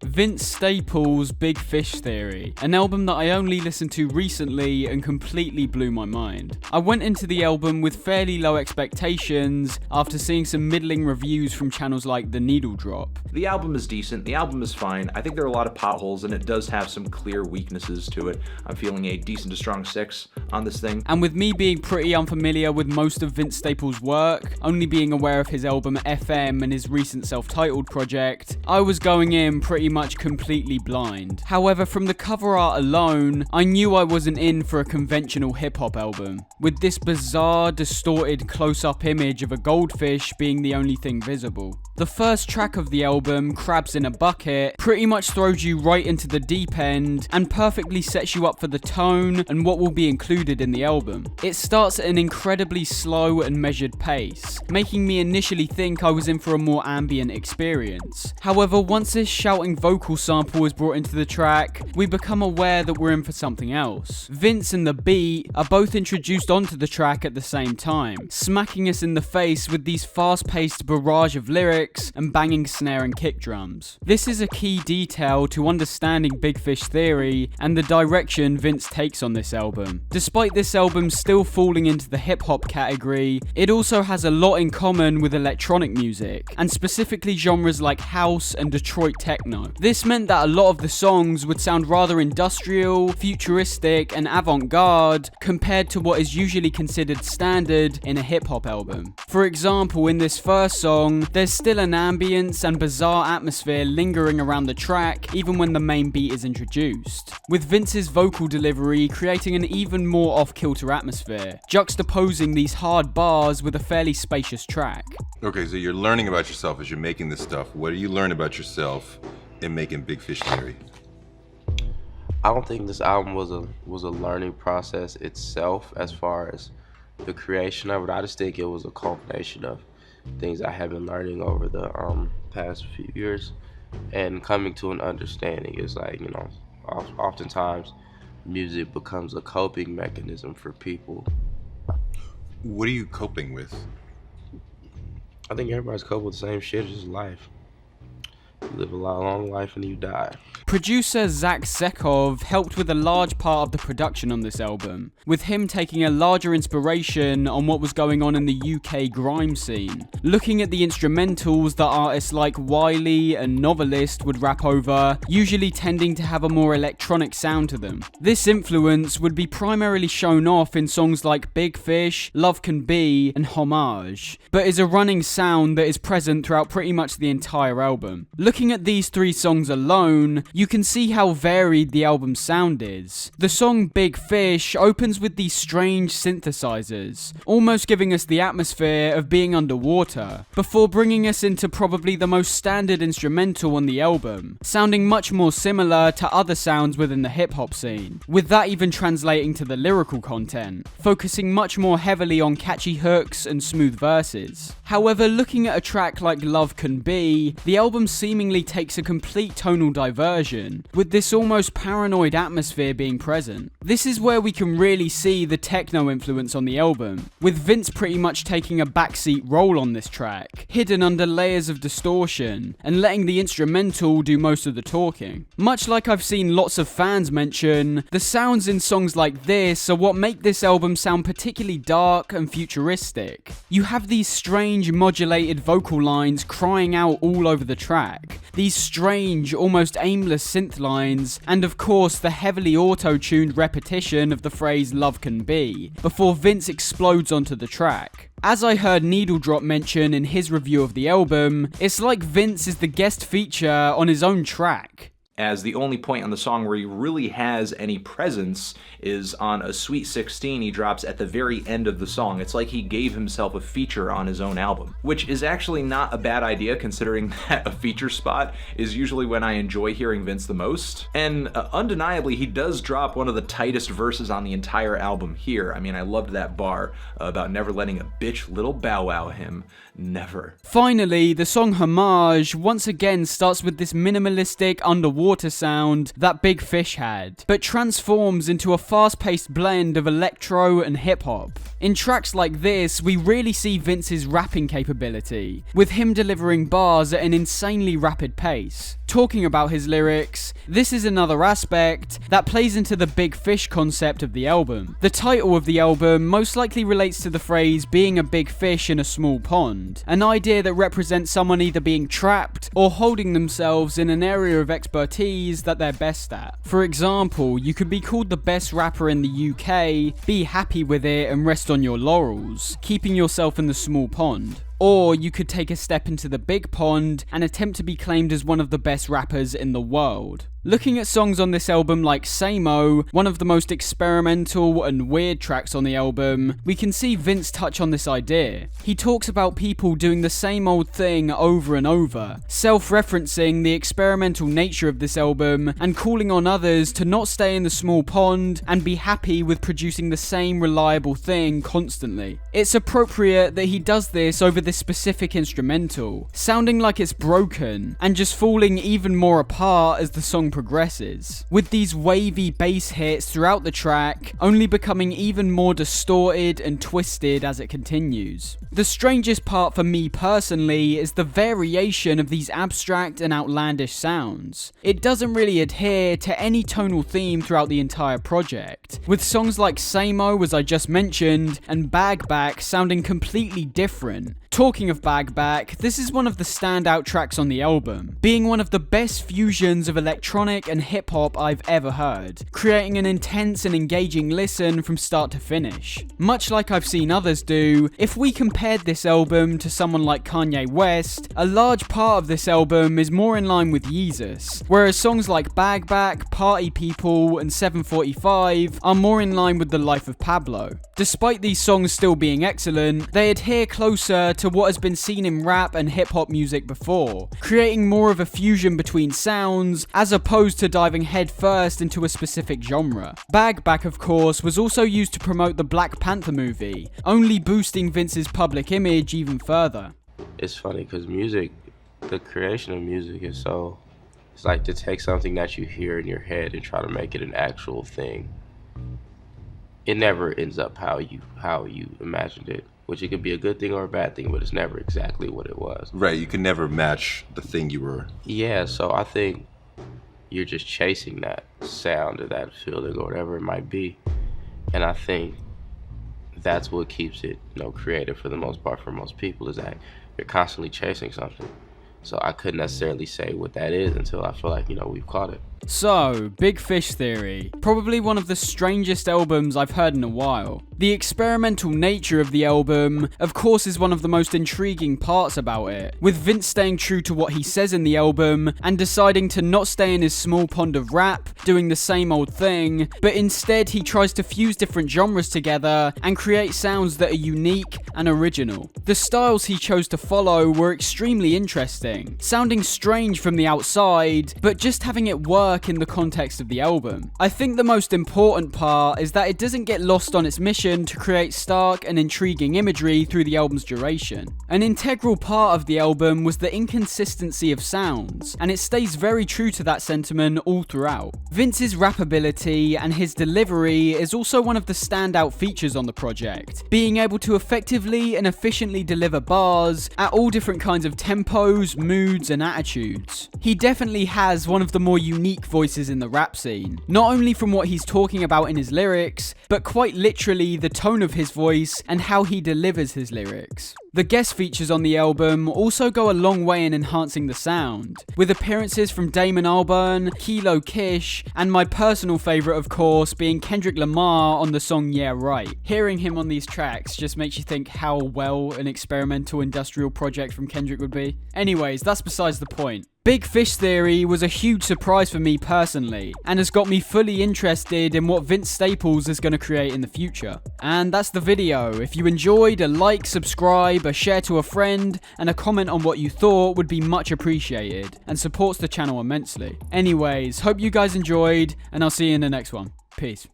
Vince Staples' Big Fish Theory, an album that I only listened to recently and completely blew my mind. I went into the album with fairly low expectations after seeing some middling reviews from channels like The Needle Drop. The album is decent, the album is fine. I think there are a lot of potholes and it does have some clear weaknesses to it. I'm feeling a decent to strong 6 on this thing. And with me being pretty unfamiliar with most of Vince Staples' work, only being aware of his album FM and his recent self-titled project, I was going in pretty much completely blind. However, from the cover art alone, I knew I wasn't in for a conventional hip-hop album, with this bizarre, distorted close-up image of a goldfish being the only thing visible. The first track of the album, Crabs in a Bucket, pretty much throws you right into the deep end and perfectly sets you up for the tone and what will be included in the album. It starts at an incredibly slow and measured pace, making me initially think I was in for a more ambient experience. However, once this shouting vocal sample is brought into the track, we become aware that we're in for something else. Vince and the beat are both introduced onto the track at the same time, smacking us in the face with these fast-paced barrage of lyrics and banging snare and kick drums. This is a key detail to understanding Big Fish Theory and the direction Vince takes on this album. Despite this album still falling into the hip-hop category, it also has a lot in common with electronic music, and specifically genres like house and Detroit techno. This meant that a lot of the songs would sound rather industrial, futuristic, and avant-garde compared to what is usually considered standard in a hip-hop album. For example, in this first song, there's still an ambience and bizarre atmosphere lingering around the track even when the main beat is introduced, with Vince's vocal delivery creating an even more off-kilter atmosphere, juxtaposing these hard bars with a fairly spacious track. Okay, so you're learning about yourself as you're making this stuff. What do you learn about yourself in making Big Fish Theory? I don't think this album was a learning process itself as far as the creation of it. I just think it was a culmination of things I have been learning over the past few years and coming to an understanding. Is like, you know, oftentimes music becomes a coping mechanism for people. What are you coping with? I think everybody's coping with the same shit, it's just life. You live a long life and you die. Producer Zach Sekov helped with a large part of the production on this album, with him taking a larger inspiration on what was going on in the UK grime scene, looking at the instrumentals that artists like Wiley and Novelist would rap over, usually tending to have a more electronic sound to them. This influence would be primarily shown off in songs like Big Fish, Love Can Be, and Homage, but is a running sound that is present throughout pretty much the entire album. Looking at these 3 songs alone, you can see how varied the album's sound is. The song Big Fish opens with these strange synthesizers, almost giving us the atmosphere of being underwater, before bringing us into probably the most standard instrumental on the album, sounding much more similar to other sounds within the hip-hop scene, with that even translating to the lyrical content, focusing much more heavily on catchy hooks and smooth verses. However, looking at a track like Love Can Be, the album seemingly takes a complete tonal diversion, with this almost paranoid atmosphere being present. This is where we can really see the techno influence on the album, with Vince pretty much taking a backseat role on this track, hidden under layers of distortion, and letting the instrumental do most of the talking. Much like I've seen lots of fans mention, the sounds in songs like this are what make this album sound particularly dark and futuristic. You have these strange modulated vocal lines crying out all over the track, these strange, almost aimless synth lines, and of course the heavily auto-tuned repetition of the phrase Love Can Be, before Vince explodes onto the track. As I heard Needle Drop mention in his review of the album, it's like Vince is the guest feature on his own track. As the only point on the song where he really has any presence is on a Sweet 16 he drops at the very end of the song. It's like he gave himself a feature on his own album, which is actually not a bad idea considering that a feature spot is usually when I enjoy hearing Vince the most. And undeniably, he does drop one of the tightest verses on the entire album here. I mean, I loved that bar about never letting a bitch little bow wow him. Never. Finally, the song Homage once again starts with this minimalistic underwater water sound that Big Fish had, but transforms into a fast-paced blend of electro and hip-hop. In tracks like this, we really see Vince's rapping capability, with him delivering bars at an insanely rapid pace. Talking about his lyrics, this is another aspect that plays into the Big Fish concept of the album. The title of the album most likely relates to the phrase being a big fish in a small pond, an idea that represents someone either being trapped or holding themselves in an area of expertise that they're best at. For example, you could be called the best rapper in the UK, be happy with it and rest on your laurels, keeping yourself in the small pond. Or you could take a step into the big pond and attempt to be claimed as one of the best rappers in the world. Looking at songs on this album like Samo, one of the most experimental and weird tracks on the album, we can see Vince touch on this idea. He talks about people doing the same old thing over and over, self-referencing the experimental nature of this album and calling on others to not stay in the small pond and be happy with producing the same reliable thing constantly. It's appropriate that he does this over this specific instrumental, sounding like it's broken and just falling even more apart as the song progresses, with these wavy bass hits throughout the track only becoming even more distorted and twisted as it continues. The strangest part for me personally is the variation of these abstract and outlandish sounds. It doesn't really adhere to any tonal theme throughout the entire project, with songs like Samo, as I just mentioned, and Bag Back sounding completely different. Talking of Bag Back, this is one of the standout tracks on the album, being one of the best fusions of electronic and hip-hop I've ever heard, creating an intense and engaging listen from start to finish. Much like I've seen others do, if we compared this album to someone like Kanye West, a large part of this album is more in line with Yeezus, whereas songs like Bag Back, Party People, and 745 are more in line with the life of Pablo. Despite these songs still being excellent, they adhere closer to what has been seen in rap and hip-hop music before, creating more of a fusion between sounds as opposed to diving headfirst into a specific genre. Bag Back, of course, was also used to promote the Black Panther movie, only boosting Vince's public image even further. It's funny because music, the creation of music is so, it's like to take something that you hear in your head and try to make it an actual thing. It never ends up how you imagined it, which it could be a good thing or a bad thing, but it's never exactly what it was. Right, you can never match the thing you were. Yeah, so I think you're just chasing that sound or that feeling or whatever it might be. And I think that's what keeps it, creative for the most part for most people, is that you're constantly chasing something. So I couldn't necessarily say what that is until I feel like, we've caught it. So, Big Fish Theory, probably one of the strangest albums I've heard in a while. The experimental nature of the album, of course, is one of the most intriguing parts about it, with Vince staying true to what he says in the album and deciding to not stay in his small pond of rap, doing the same old thing, but instead he tries to fuse different genres together and create sounds that are unique and original. The styles he chose to follow were extremely interesting, sounding strange from the outside, but just having it work in the context of the album. I think the most important part is that it doesn't get lost on its mission to create stark and intriguing imagery through the album's duration. An integral part of the album was the inconsistency of sounds, and it stays very true to that sentiment all throughout. Vince's rap ability and his delivery is also one of the standout features on the project, being able to effectively and efficiently deliver bars at all different kinds of tempos, moods, and attitudes. He definitely has one of the more unique voices in the rap scene, not only from what he's talking about in his lyrics, but quite literally the tone of his voice and how he delivers his lyrics. The guest features on the album also go a long way in enhancing the sound, with appearances from Damon Albarn, Kilo Kish, and my personal favourite of course being Kendrick Lamar on the song Yeah Right. Hearing him on these tracks just makes you think how well an experimental industrial project from Kendrick would be. Anyways, that's besides the point. Big Fish Theory was a huge surprise for me personally, and has got me fully interested in what Vince Staples is going to create in the future. And that's the video. If you enjoyed, a like, subscribe, a share to a friend, and a comment on what you thought would be much appreciated, and supports the channel immensely. Anyways, hope you guys enjoyed, and I'll see you in the next one. Peace.